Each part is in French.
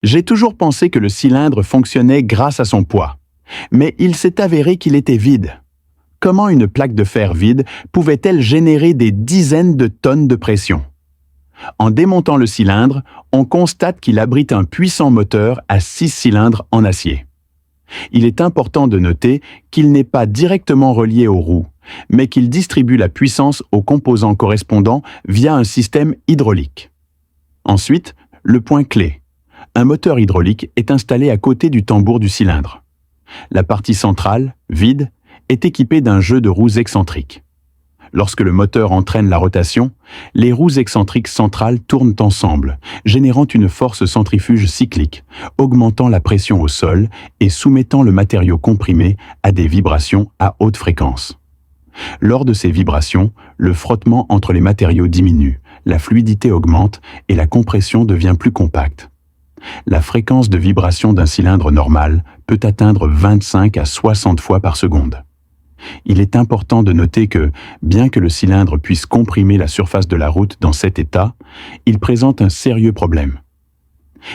J'ai toujours pensé que le cylindre fonctionnait grâce à son poids, mais il s'est avéré qu'il était vide. Comment une plaque de fer vide pouvait-elle générer des dizaines de tonnes de pression? En démontant le cylindre, on constate qu'il abrite un puissant moteur à 6 cylindres en acier. Il est important de noter qu'il n'est pas directement relié aux roues, mais qu'il distribue la puissance aux composants correspondants via un système hydraulique. Ensuite, le point clé. Un moteur hydraulique est installé à côté du tambour du cylindre. La partie centrale, vide, est équipée d'un jeu de roues excentriques. Lorsque le moteur entraîne la rotation, les roues excentriques centrales tournent ensemble, générant une force centrifuge cyclique, augmentant la pression au sol et soumettant le matériau comprimé à des vibrations à haute fréquence. Lors de ces vibrations, le frottement entre les matériaux diminue, la fluidité augmente et la compression devient plus compacte. La fréquence de vibration d'un cylindre normal peut atteindre 25 à 60 fois par seconde. Il est important de noter que, bien que le cylindre puisse comprimer la surface de la route dans cet état, il présente un sérieux problème.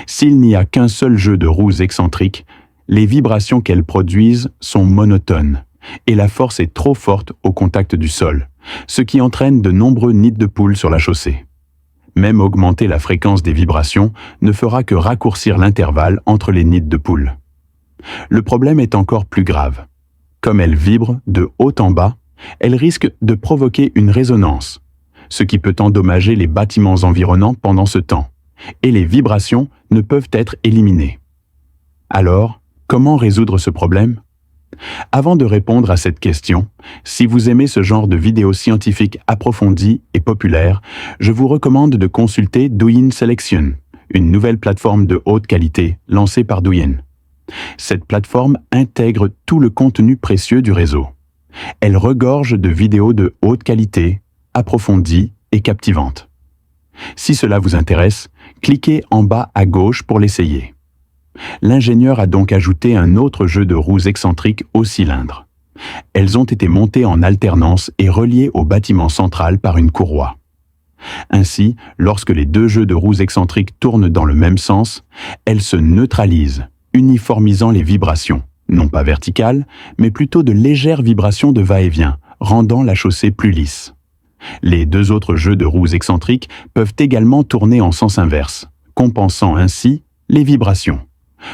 S'il n'y a qu'un seul jeu de roues excentriques, les vibrations qu'elles produisent sont monotones, et la force est trop forte au contact du sol, ce qui entraîne de nombreux nids de poules sur la chaussée. Même augmenter la fréquence des vibrations ne fera que raccourcir l'intervalle entre les nids de poules. Le problème est encore plus grave. Comme elle vibre de haut en bas, elle risque de provoquer une résonance, ce qui peut endommager les bâtiments environnants pendant ce temps, et les vibrations ne peuvent être éliminées. Alors, comment résoudre ce problème? Avant de répondre à cette question, si vous aimez ce genre de vidéos scientifiques approfondies et populaires, je vous recommande de consulter Douyin Selection, une nouvelle plateforme de haute qualité lancée par Douyin. Cette plateforme intègre tout le contenu précieux du réseau. Elle regorge de vidéos de haute qualité, approfondies et captivantes. Si cela vous intéresse, cliquez en bas à gauche pour l'essayer. L'ingénieur a donc ajouté un autre jeu de roues excentriques au cylindre. Elles ont été montées en alternance et reliées au bâtiment central par une courroie. Ainsi, lorsque les deux jeux de roues excentriques tournent dans le même sens, elles se neutralisent, uniformisant les vibrations, non pas verticales, mais plutôt de légères vibrations de va-et-vient, rendant la chaussée plus lisse. Les deux autres jeux de roues excentriques peuvent également tourner en sens inverse, compensant ainsi les vibrations.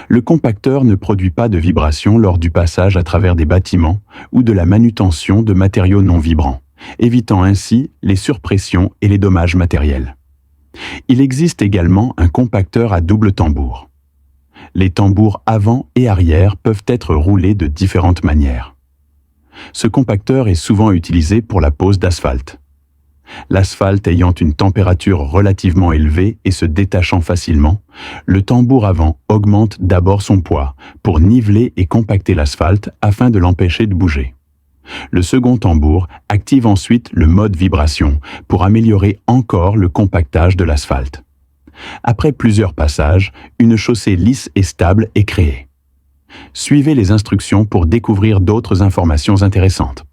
Le compacteur ne produit pas de vibrations lors du passage à travers des bâtiments ou de la manutention de matériaux non vibrants, évitant ainsi les surpressions et les dommages matériels. Il existe également un compacteur à double tambour. Les tambours avant et arrière peuvent être roulés de différentes manières. Ce compacteur est souvent utilisé pour la pose d'asphalte. L'asphalte ayant une température relativement élevée et se détachant facilement, le tambour avant augmente d'abord son poids pour niveler et compacter l'asphalte afin de l'empêcher de bouger. Le second tambour active ensuite le mode vibration pour améliorer encore le compactage de l'asphalte. Après plusieurs passages, une chaussée lisse et stable est créée. Suivez les instructions pour découvrir d'autres informations intéressantes.